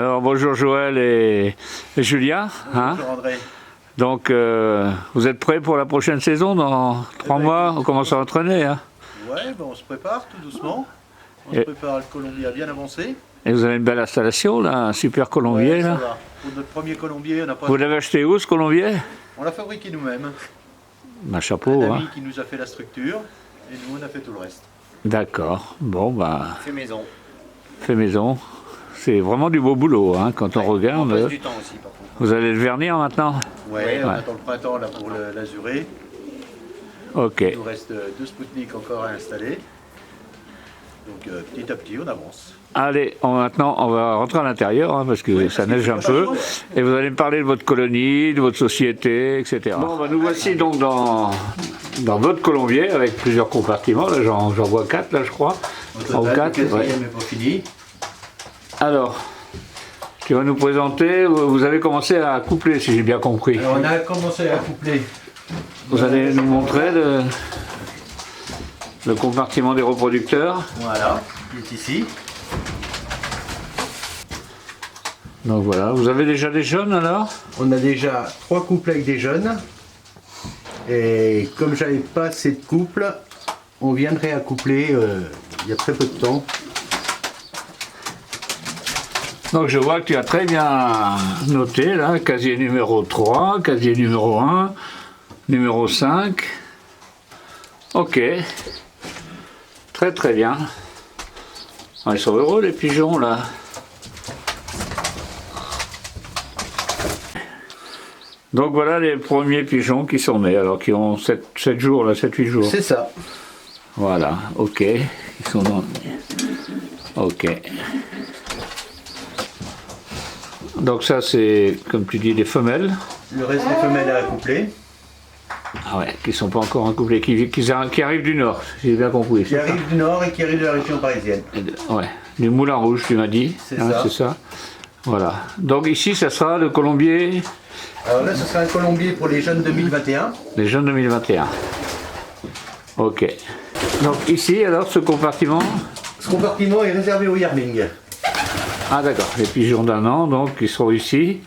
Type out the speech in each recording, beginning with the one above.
Alors bonjour Joël et Julien. Bonjour André. Donc vous êtes prêts pour la prochaine saison dans 3 mois? On commence à entraîner. Ouais, on se prépare tout doucement. On se prépare, le colombier a bien avancé. Et vous avez une belle installation là, un super colombier Ouais, ça là. va. Pour notre premier colombier, on n'a pas. Vous l'avez acheté où ce colombier? On l'a fabriqué nous-mêmes. Un chapeau. Un ami qui nous a fait la structure et nous on a fait tout le reste. D'accord. Bon bah. Fait maison. Fait maison. C'est vraiment du beau boulot quand on regarde. On passe du temps aussi par contre. Vous allez le vernir maintenant? Ouais, on attend le printemps là pour l'azurer. Ok. Il nous reste 2 Spoutnik encore à installer. Donc petit à petit on avance. Allez, maintenant on va rentrer à l'intérieur parce que ça neige un peu. Et vous allez me parler de votre colonie, de votre société, etc. Bon, bah, nous voici donc dans votre colombier avec plusieurs compartiments. Là, j'en vois 4 là, je crois. Au total, le quatrième n'est pas fini. Alors, tu vas nous présenter. Vous avez commencé à coupler, si j'ai bien compris. Alors on a commencé à coupler. Vous allez nous montrer le compartiment des reproducteurs. Voilà, il est ici. Donc voilà, vous avez déjà des jeunes alors? On a déjà 3 couples avec des jeunes. Et comme j'avais pas assez de couples, on viendrait à coupler il y a très peu de temps. Donc je vois que tu as très bien noté là, casier numéro 3, casier numéro 1, numéro 5. Ok. Très très bien. Ah, ils sont heureux les pigeons là. Donc voilà les premiers pigeons qui sont nés, alors qui ont 7 jours là, 7-8 jours. C'est ça. Voilà, ok. Ils sont dans. Ok. Donc ça c'est, comme tu dis, des femelles. Le reste des femelles à accoupler. Ah ouais, qui sont pas encore accouplées, qui arrivent du nord, si j'ai bien compris. Qui arrivent du nord et qui arrivent de la région parisienne. Ouais, du Moulin Rouge, tu m'as dit. C'est ça. C'est ça. Voilà. Donc ici, ça sera le colombier. Alors là, ce sera un colombier pour les jeunes 2021. Les jeunes 2021. Ok. Donc ici, alors, ce compartiment. Ce compartiment est réservé au yearling. Ah d'accord, les pigeons d'un an, donc, qui seront ici.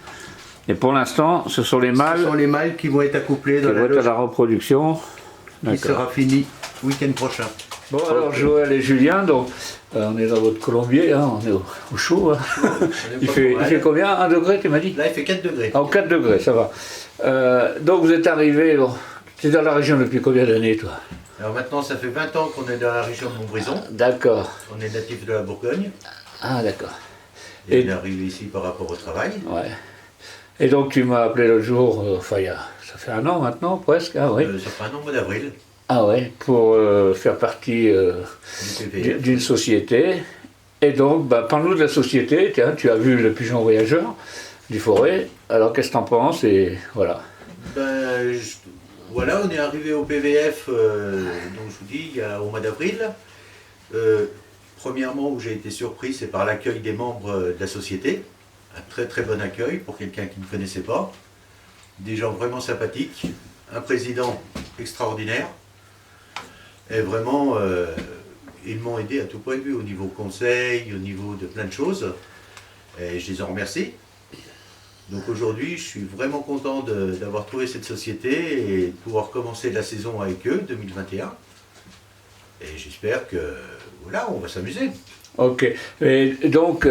Et pour l'instant, ce sont les mâles. Ce sont les mâles qui vont être accouplés dans qui la vont être à loge la reproduction. qui sera finie week-end prochain. Bon alors Joël et Julien, donc on est dans votre colombier, on est au chaud. Il fait combien? 1 degré tu m'as dit? Là il fait 4 degrés. Ah, 4 degrés, ça va. Donc vous êtes arrivé, tu es dans la région depuis combien d'années toi? Alors maintenant ça fait 20 ans qu'on est dans la région de Montbrison. D'accord. On est natif de la Bourgogne. Ah d'accord. Et on est arrivé ici par rapport au travail. Ouais. Et donc tu m'as appelé l'autre jour, ça fait 1 an maintenant presque, ah oui. Ça fait un an, au mois d'avril. Ah ouais, pour faire partie d'une société. Et donc, parle-nous de la société. Tiens, tu as vu le pigeon voyageur du forêt. Alors, qu'est-ce que tu en penses? Et voilà. Voilà, on est arrivé au PVF, donc je vous dis, au mois d'avril. Premièrement, où j'ai été surpris, c'est par l'accueil des membres de la société. Un très très bon accueil pour quelqu'un qui ne connaissait pas. Des gens vraiment sympathiques. Un président extraordinaire. Et vraiment, ils m'ont aidé à tout point de vue, au niveau conseil, au niveau de plein de choses. Et je les en remercie. Donc aujourd'hui, je suis vraiment content d'avoir trouvé cette société et de pouvoir commencer la saison avec eux, 2021. Et j'espère que, voilà, on va s'amuser. Ok. Et donc,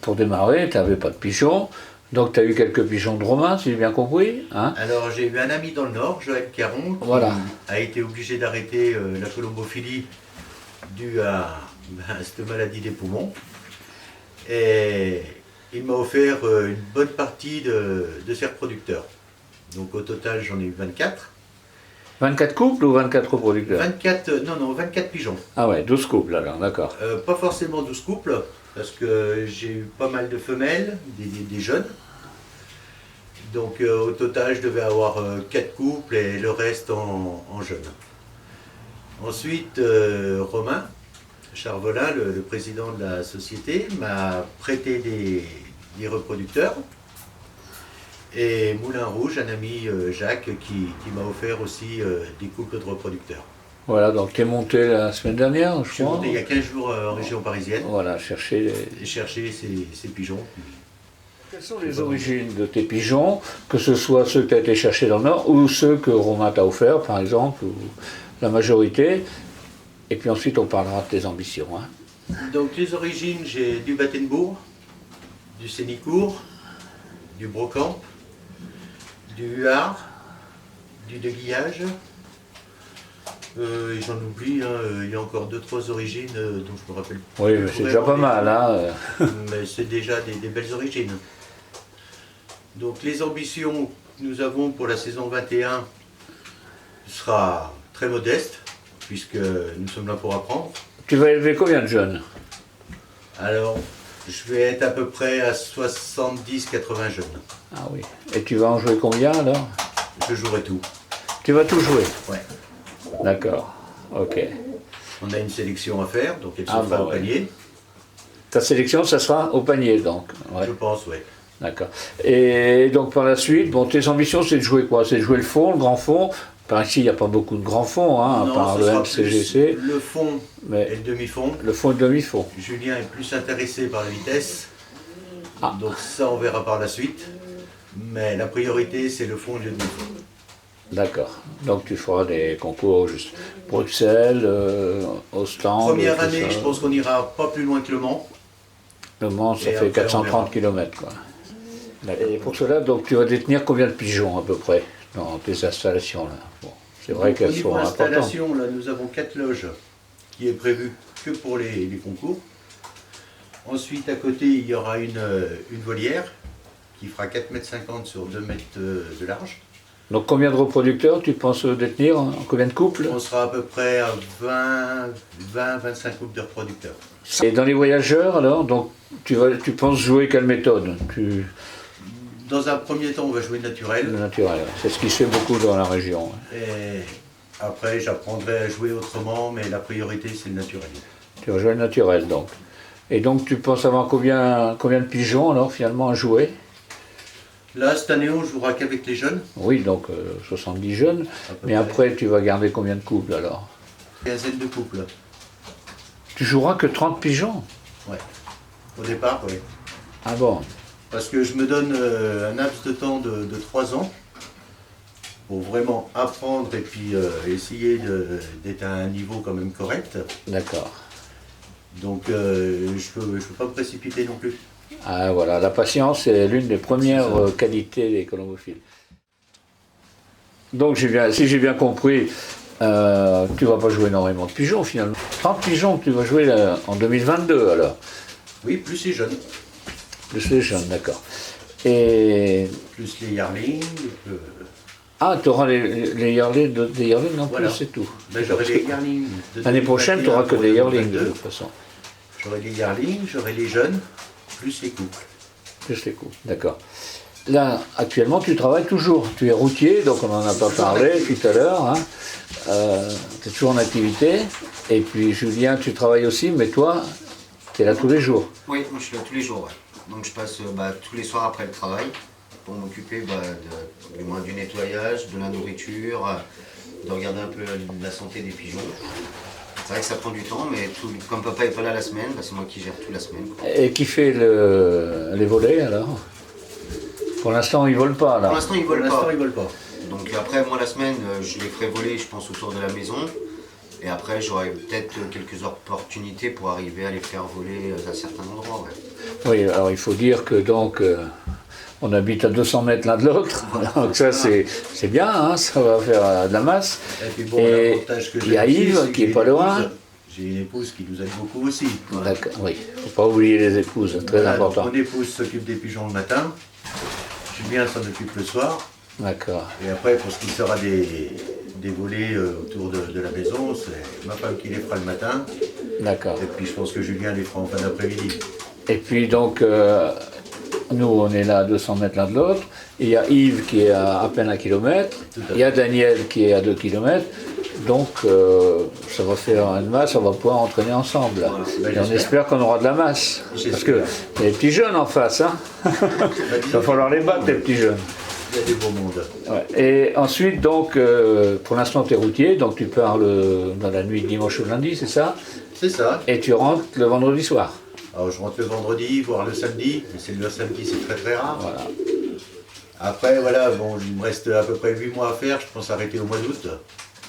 pour démarrer, tu n'avais pas de pigeons. Donc tu as eu quelques pigeons de Romain, si j'ai bien compris. Alors j'ai eu un ami dans le Nord, Joël Caron, qui a été obligé d'arrêter la colombophilie due à cette maladie des poumons. Et il m'a offert une bonne partie de ses reproducteurs. Donc au total j'en ai eu 24. 24 couples ou 24 reproducteurs? 24 pigeons. Ah ouais, 12 couples alors, d'accord. Pas forcément 12 couples, parce que j'ai eu pas mal de femelles, des jeunes. Donc au total, je devais avoir 4 couples et le reste en jeunes. Ensuite, Romain Charvelin, le président de la société, m'a prêté des reproducteurs. Et Moulin Rouge, un ami Jacques, qui m'a offert aussi des couples de reproducteurs. Voilà, donc tu es monté la semaine dernière, Je je suis crois. monté il y a 15 jours en région parisienne Voilà, chercher. et chercher ces pigeons. Quelles sont les origines de tes pigeons, que ce soit ceux que tu as été chercher dans le Nord ou ceux que Romain t'a offert, par exemple, ou la majorité. Et puis ensuite, on parlera de tes ambitions. Hein. Donc les origines, j'ai du Battenbourg, du Sénicourt, du Brocamp, du Huard, du Deguillage. Et j'en oublie, hein, il y a encore 2-3 origines dont je me rappelle plus. Oui, mais c'est déjà pas mal. Hein. Mais c'est déjà des belles origines. Donc les ambitions que nous avons pour la saison 21 sera très modeste, puisque nous sommes là pour apprendre. Tu vas élever combien de jeunes? Alors, je vais être à peu près à 70-80 jeunes. Ah oui. Et tu vas en jouer combien alors? Je jouerai tout. Tu vas tout jouer? Ouais. D'accord. Ok. On a une sélection à faire, donc elle se Ah, fera bah au ouais. panier. Ta sélection, ça sera au panier donc. Ouais. Je pense, oui. D'accord. Et donc par la suite, bon, tes ambitions, c'est de jouer quoi? C'est de jouer le fond, le grand fond. Par ici, il n'y a pas beaucoup de grands fonds, hein, à Non, part ce le sera MCGC. plus le fond et Mais le demi-fond. le fond et le demi-fond. Julien est plus intéressé par la vitesse, Ah. donc ça on verra par la suite. Mais la priorité c'est le fond et le demi-fond. D'accord. Donc tu feras des concours juste Bruxelles, Ostende. Première tout année, ça. je pense qu'on n'ira pas plus loin que Le Mans. Le Mans, ça Et fait après, on 430 km. Quoi. D'accord. Et pour cela, donc tu vas détenir combien de pigeons à peu près dans tes installations là? Bon, c'est vrai Donc, qu'elles au niveau sont importantes. installation, là, nous avons 4 loges qui est prévu que pour les concours. Ensuite, à côté, il y aura une volière qui fera 4,50 m sur 2 mètres de large. Donc combien de reproducteurs tu penses détenir? Combien de couples? On sera à peu près à 20-25 couples de reproducteurs. Et dans les voyageurs alors, donc tu penses jouer quelle méthode? Dans un premier temps, on va jouer naturel. Le naturel, c'est ce qui se fait beaucoup dans la région. Et après, j'apprendrai à jouer autrement, mais la priorité, c'est le naturel. Tu vas jouer le naturel donc. Et donc tu penses avoir combien de pigeons alors finalement à jouer? Là, cette année, on jouera qu'avec les jeunes. Oui, donc 70 jeunes. À peu Mais près. après tu vas garder combien de couples alors? Une quinzaine de couples. Tu joueras que 30 pigeons? Ouais. Au départ, oui. Ah bon? Parce que je me donne un laps de temps de 3 ans pour vraiment apprendre et puis essayer d'être à un niveau quand même correct. D'accord. Donc je peux pas me précipiter non plus. Ah voilà, la patience est l'une des premières C'est ça. qualités des colombophiles. Donc si j'ai bien compris, tu vas pas jouer énormément de pigeons finalement. 30 pigeons que tu vas jouer en 2022 alors. Oui, plus les jeunes, Plus les jeunes, d'accord. Et plus les yearlings. ah, tu auras des yearlings non Voilà. plus, c'est tout. Ben, j'aurai les yearlings. de L'année prochaine, tu n'auras que 2021 des pour yearlings de 2022. toute façon. J'aurai les yearlings, j'aurai les jeunes, plus les couples. Plus les coups, d'accord. Là, actuellement, tu travailles toujours. Tu es routier, donc on n'en a pas parlé tout à l'heure. Hein. Tu es toujours en activité. Et puis, Julien, tu travailles aussi, mais toi, tu es là tous les jours. Oui, moi je suis là tous les jours. Ouais. Donc je passe tous les soirs après le travail pour m'occuper du moins du nettoyage, de la nourriture, de regarder un peu la santé des pigeons. C'est vrai que ça prend du temps, mais comme papa n'est pas là la semaine, c'est moi qui gère tout la semaine. Quoi. Et qui fait les volets, alors? Pour l'instant, ils ne volent pas, Pour là. l'instant ils Pour volent l'instant, pas. ils volent pas. Donc après moi la semaine je les ferai voler je pense autour de la maison. Et après j'aurai peut-être quelques opportunités pour arriver à les faire voler à certains endroits. Ouais. Oui, alors il faut dire que donc on habite à 200 mètres l'un de l'autre, donc ça c'est bien, hein, ça va faire de la masse. Et puis bon, Et l'avantage que il y a j'ai aussi, Yves c'est que qui est j'ai pas une loin. épouse. J'ai une épouse qui nous aide beaucoup aussi. D'accord, oui, il ne faut pas oublier les épouses, très Voilà, donc important. mon épouse s'occupe des pigeons le matin, Julien s'en occupe le soir, D'accord, et après pour ce qui sera des volets autour de la maison, c'est ma femme qui les fera le matin, d'accord. et puis je pense que Julien les fera en fin d'après-midi. Et puis donc, nous on est là à 200 mètres l'un de l'autre, il y a Yves qui est à peine 1 kilomètre, Tout à fait. il y a Daniel qui est à 2 kilomètres, donc ça va faire une masse, on va pouvoir entraîner ensemble. Là. Voilà. Et on espère qu'on aura de la masse, parce J'espère. que il y a les petits jeunes en face, hein. Il va falloir les battre les petits jeunes. Il y a du beau monde. Ouais. Et ensuite, donc, pour l'instant, tu es routier, donc tu pars dans la nuit de dimanche au lundi, c'est ça? C'est ça. Et tu rentres le vendredi soir. Alors je rentre le vendredi, voire le samedi, mais c'est le samedi, c'est très très rare. Voilà. Après, voilà, bon, il me reste à peu près 8 mois à faire, je pense arrêter au mois d'août.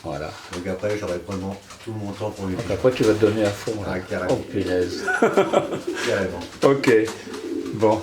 Voilà. Donc après, j'aurai vraiment tout mon temps pour les Donc pigeons. après, tu vas te donner à fond. Là. Ah, carrément. Oh, punaise. Carrément. Ok. Bon.